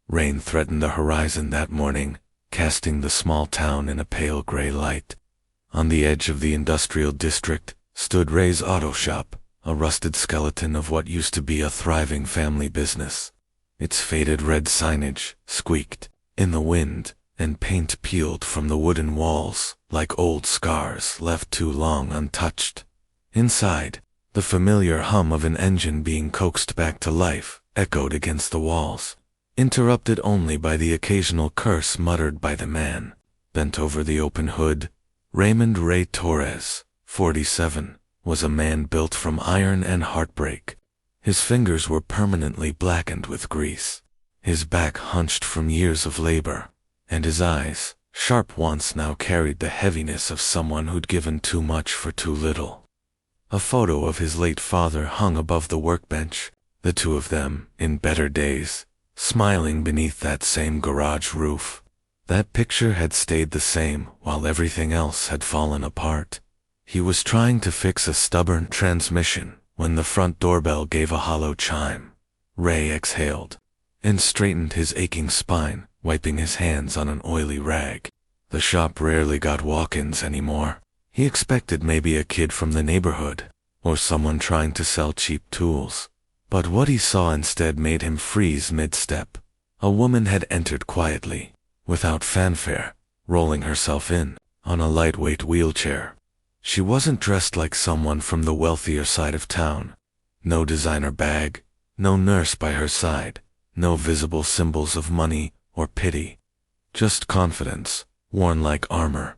Rain threatened the horizon that morning, casting the small town in a pale gray light. On the edge of the industrial district stood Ray's auto shop, a rusted skeleton of what used to be a thriving family business. Its faded red signage squeaked in the wind, and paint peeled from the wooden walls like old scars left too long untouched. Inside, the familiar hum of an engine being coaxed back to life echoed against the walls, interrupted only by the occasional curse muttered by the man, bent over the open hood. Raymond Ray Torres, 47, was a man built from iron and heartbreak. His fingers were permanently blackened with grease, his back hunched from years of labor, and his eyes, sharp once, now carried the heaviness of someone who'd given too much for too little. A photo of his late father hung above the workbench, the two of them, in better days, smiling beneath that same garage roof. That picture had stayed the same while everything else had fallen apart. He was trying to fix a stubborn transmission when the front doorbell gave a hollow chime. Ray exhaled and straightened his aching spine, wiping his hands on an oily rag. The shop rarely got walk-ins anymore. He expected maybe a kid from the neighborhood, or someone trying to sell cheap tools. But what he saw instead made him freeze mid-step. A woman had entered quietly, without fanfare, rolling herself in on a lightweight wheelchair. She wasn't dressed like someone from the wealthier side of town. No designer bag, no nurse by her side, no visible symbols of money or pity. Just confidence, worn like armor.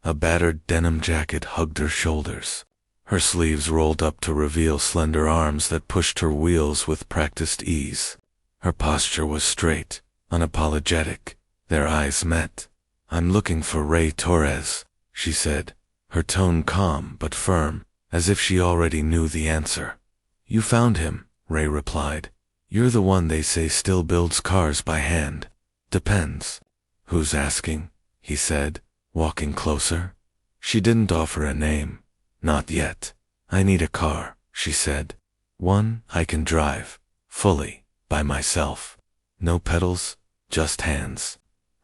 A battered denim jacket hugged her shoulders. Her sleeves rolled up to reveal slender arms that pushed her wheels with practiced ease. Her posture was straight, unapologetic. Their eyes met. "I'm looking for Ray Torres," she said, her tone calm but firm, as if she already knew the answer. "You found him," Ray replied. "You're the one they say still builds cars by hand." "Depends. Who's asking?" he said, walking closer. She didn't offer a name. "Not yet. I need a car," she said. "One I can drive, fully, by myself. No pedals, just hands."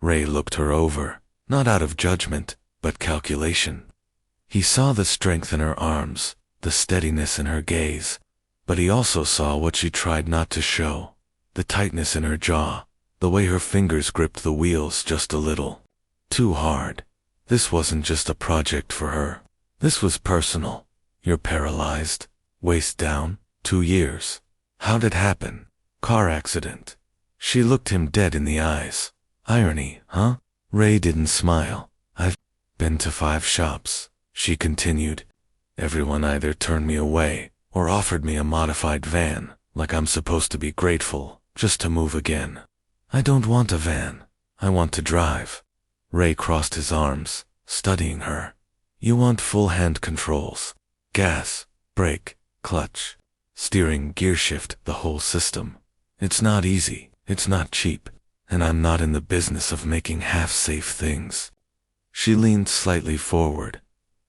Ray looked her over, not out of judgment, but calculation. He saw the strength in her arms, the steadiness in her gaze, but he also saw what she tried not to show, the tightness in her jaw, the way her fingers gripped the wheels just a little. Too hard. This wasn't just a project for her. This was personal. "You're paralyzed, waist down, 2 years. How'd it happen?" "Car accident." She looked him dead in the eyes. "Irony, huh?" Ray didn't smile. "I've been to 5 shops," she continued. "Everyone either turned me away or offered me a modified van, like I'm supposed to be grateful just to move again. I don't want a van. I want to drive." Ray crossed his arms, studying her. "You want full hand controls. Gas, brake, clutch, steering, gear shift, the whole system. It's not easy, it's not cheap, and I'm not in the business of making half-safe things." She leaned slightly forward.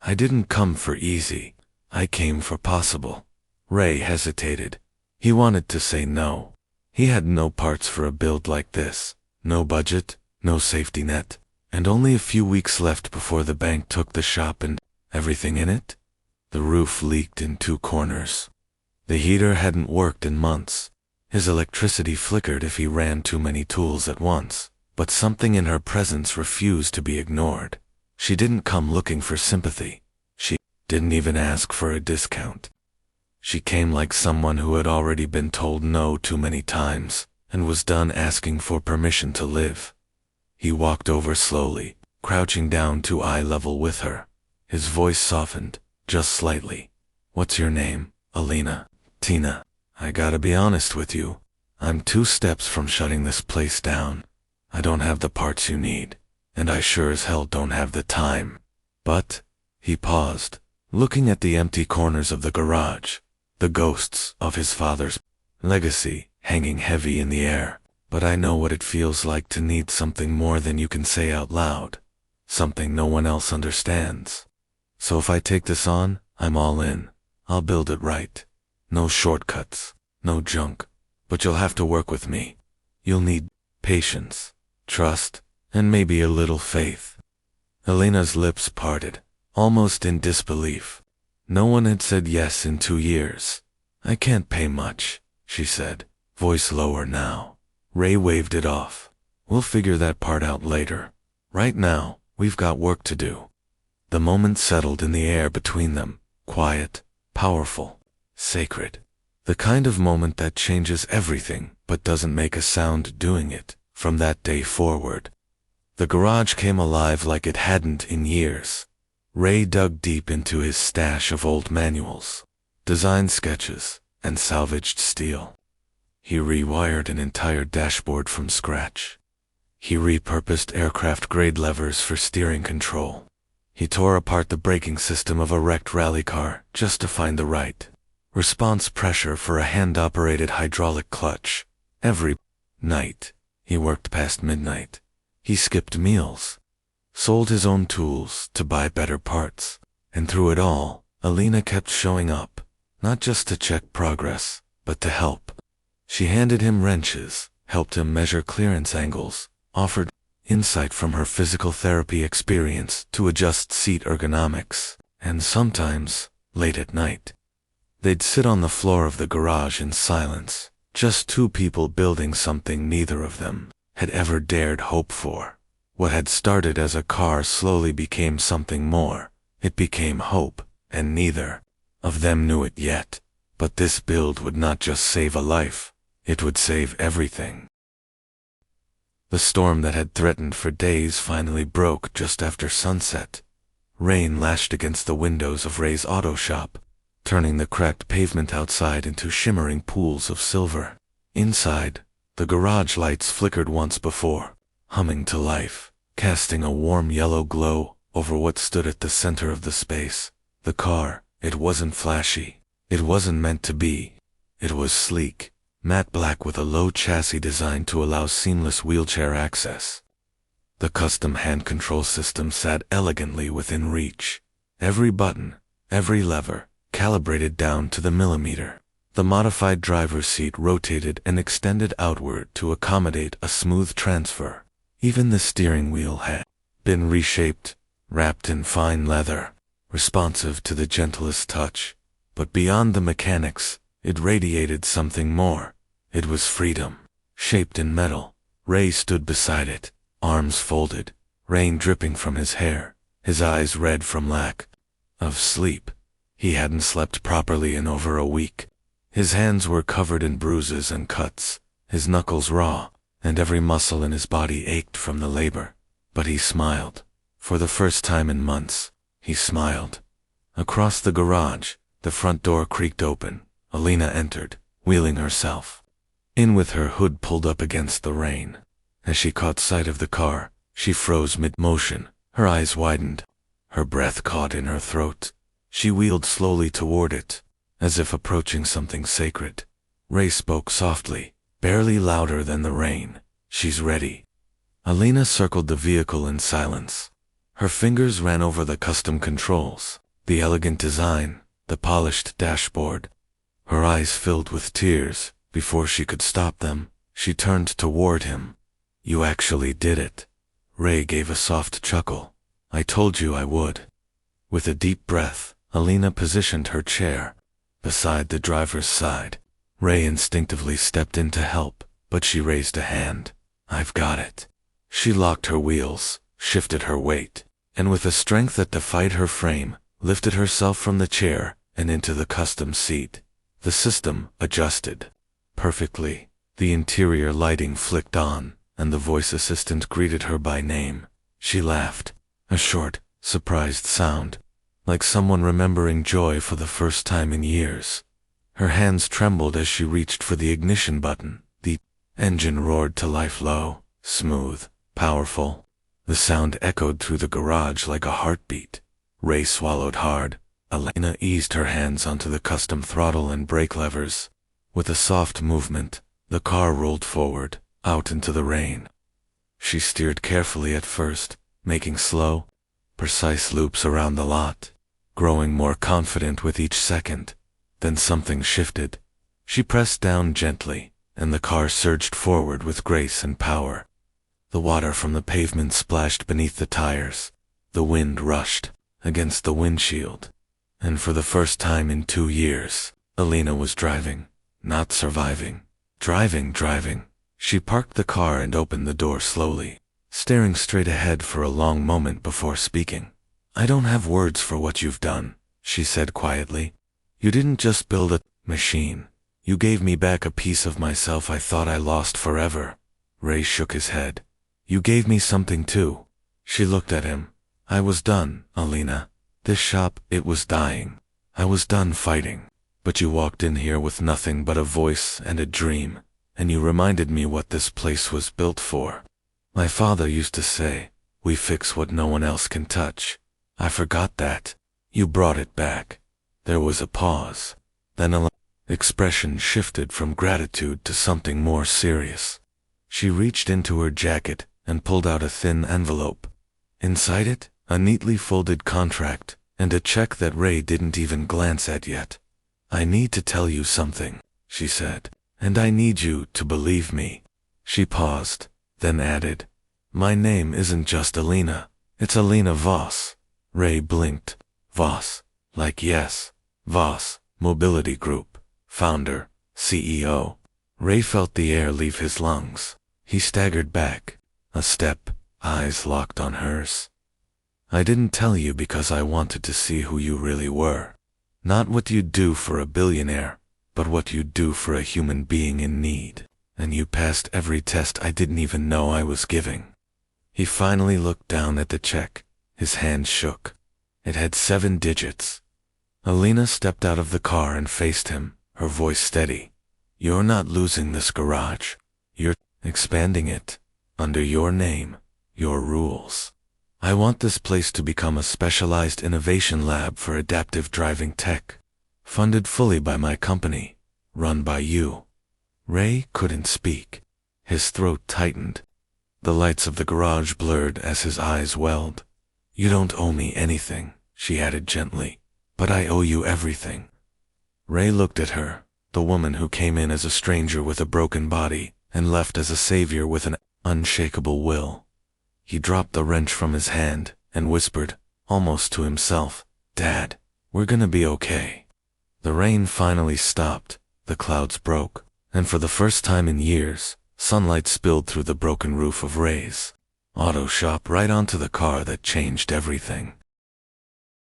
"I didn't come for easy. I came for possible." Ray hesitated. He wanted to say no. He had no parts for a build like this. No budget, no safety net, and only a few weeks left before the bank took the shop and everything in it. The roof leaked in 2 corners. The heater hadn't worked in months. His electricity flickered if he ran too many tools at once, but something in her presence refused to be ignored. She didn't come looking for sympathy. She didn't even ask for a discount. She came like someone who had already been told no too many times and was done asking for permission to live. He walked over slowly, crouching down to eye level with her. His voice softened, just slightly. "What's your name?" "Alina." "Tina. I gotta be honest with you. I'm 2 steps from shutting this place down. I don't have the parts you need, and I sure as hell don't have the time. But," he paused, looking at the empty corners of the garage, the ghosts of his father's legacy hanging heavy in the air. "But I know what it feels like to need something more than you can say out loud, something no one else understands. So if I take this on, I'm all in. I'll build it right. No shortcuts, no junk, but you'll have to work with me. You'll need patience, trust, and maybe a little faith. Elena's lips parted, almost in disbelief. No one had said yes in 2 years. I can't pay much, she said, voice lower now. Ray waved it off. We'll figure that part out later. Right now, we've got work to do. The moment settled in the air between them, quiet, powerful, sacred. The kind of moment that changes everything but doesn't make a sound doing it. From that day forward, the garage came alive like it hadn't in years. Ray dug deep into his stash of old manuals, design sketches, and salvaged steel. He rewired an entire dashboard from scratch. He repurposed aircraft-grade levers for steering control. He tore apart the braking system of a wrecked rally car just to find the right response pressure for a hand-operated hydraulic clutch. Every night, he worked past midnight. He skipped meals, sold his own tools to buy better parts, and through it all, Elena kept showing up, not just to check progress, but to help. She handed him wrenches, helped him measure clearance angles, offered insight from her physical therapy experience to adjust seat ergonomics, and sometimes, late at night, they'd sit on the floor of the garage in silence, just two people building something neither of them had ever dared hope for. What had started as a car slowly became something more. It became hope, and neither of them knew it yet. But this build would not just save a life, it would save everything. The storm that had threatened for days finally broke just after sunset. Rain lashed against the windows of Ray's auto shop, turning the cracked pavement outside into shimmering pools of silver. Inside, the garage lights flickered once before, humming to life, casting a warm yellow glow over what stood at the center of the space. The car, it wasn't flashy. It wasn't meant to be. It was sleek, matte black with a low chassis designed to allow seamless wheelchair access. The custom hand control system sat elegantly within reach. Every button, every lever, calibrated down to the millimeter. The modified driver's seat rotated and extended outward to accommodate a smooth transfer. Even the steering wheel had been reshaped, wrapped in fine leather, responsive to the gentlest touch. But beyond the mechanics, it radiated something more. It was freedom, shaped in metal. Ray stood beside it, arms folded, rain dripping from his hair, his eyes red from lack of sleep. He hadn't slept properly in over a week. His hands were covered in bruises and cuts, his knuckles raw, and every muscle in his body ached from the labor. But he smiled. For the first time in months, he smiled. Across the garage, the front door creaked open. Elena entered, wheeling herself in with her hood pulled up against the rain. As she caught sight of the car, she froze mid-motion. Her eyes widened. Her breath caught in her throat. She wheeled slowly toward it, as if approaching something sacred. Ray spoke softly, barely louder than the rain. She's ready. Elena circled the vehicle in silence. Her fingers ran over the custom controls, the elegant design, the polished dashboard. Her eyes filled with tears. Before she could stop them, she turned toward him. You actually did it. Ray gave a soft chuckle. I told you I would. With a deep breath, Elena positioned her chair beside the driver's side. Ray instinctively stepped in to help, but she raised a hand. I've got it. She locked her wheels, shifted her weight, and with a strength that defied her frame, lifted herself from the chair and into the custom seat. The system adjusted perfectly. The interior lighting flicked on, and the voice assistant greeted her by name. She laughed, a short, surprised sound, like someone remembering joy for the first time in years. Her hands trembled as she reached for the ignition button. The engine roared to life low, smooth, powerful. The sound echoed through the garage like a heartbeat. Ray swallowed hard. Elena eased her hands onto the custom throttle and brake levers. With a soft movement, the car rolled forward, out into the rain. She steered carefully at first, making slow, precise loops around the lot, growing more confident with each second. Then something shifted. She pressed down gently, and the car surged forward with grace and power. The water from the pavement splashed beneath the tires. The wind rushed against the windshield. And for the first time in 2 years, Alina was driving, not surviving. Driving. She parked the car and opened the door slowly, staring straight ahead for a long moment before speaking. "I don't have words for what you've done," she said quietly. "You didn't just build a machine. You gave me back a piece of myself I thought I lost forever." Ray shook his head. "You gave me something too." She looked at him. "I was done, Alina. This shop, it was dying. I was done fighting. But you walked in here with nothing but a voice and a dream, and you reminded me what this place was built for. My father used to say, we fix what no one else can touch. I forgot that. You brought it back." There was a pause. Then Alina's expression shifted from gratitude to something more serious. She reached into her jacket and pulled out a thin envelope. Inside it, a neatly folded contract and a check that Ray didn't even glance at yet. "I need to tell you something," she said, "and I need you to believe me." She paused, then added, "My name isn't just Alina, it's Alina Voss." Ray blinked. Voss, like yes, Voss, Mobility Group, founder, CEO. Ray felt the air leave his lungs. He staggered back, a step, eyes locked on hers. "I didn't tell you because I wanted to see who you really were. Not what you'd do for a billionaire, but what you'd do for a human being in need. And you passed every test I didn't even know I was giving." He finally looked down at the check. His hand shook. It had 7 digits. Alina stepped out of the car and faced him, her voice steady. "You're not losing this garage. You're expanding it. Under your name, your rules. I want this place to become a specialized innovation lab for adaptive driving tech, funded fully by my company, run by you." Ray couldn't speak. His throat tightened. The lights of the garage blurred as his eyes welled. "You don't owe me anything," she added gently, "but I owe you everything." Ray looked at her, the woman who came in as a stranger with a broken body and left as a savior with an unshakable will. He dropped the wrench from his hand and whispered, almost to himself, "Dad, we're gonna be okay." The rain finally stopped, the clouds broke, and for the first time in years, sunlight spilled through the broken roof of Ray's auto shop right onto the car that changed everything.